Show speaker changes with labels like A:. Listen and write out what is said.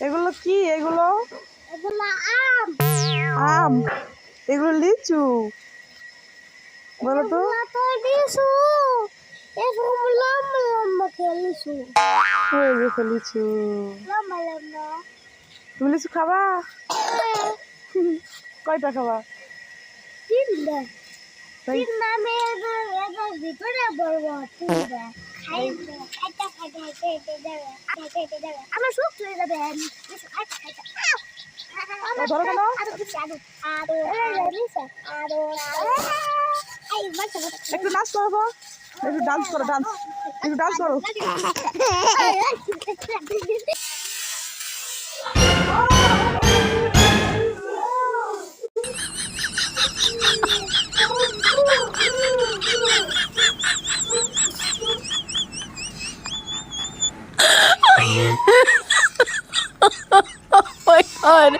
A: এগুলো কি? এগুলো
B: এগুলো আম।
A: আম। এগুলো লিচু। বলো তো।
B: এগুলো তো লিচু। এরকম লম্বা লম্বা লিচু।
A: এই দেখো লিচু।
B: লম্বা লম্বা।
A: তুমি লিচু খাবা? কয়টা খাবা?
B: তিনটা।
A: তাই
B: তিনটা আমি এদের ভিতরে বলবো তিনটা। খাইতে খাইতে খাইতে খাইতে যাবে খাইতে যাবে আমার সুখ হয়ে যাবে লিচু খাইতে খাইতে আমার
A: ধরো কেন?
B: আরো কিছু আরো লিচু আরো এই বাচ্চা
A: একটু নাচ করবো, একটু ডান্স করো, ডান্স, একটু ডান্স করো।
C: Oh my god.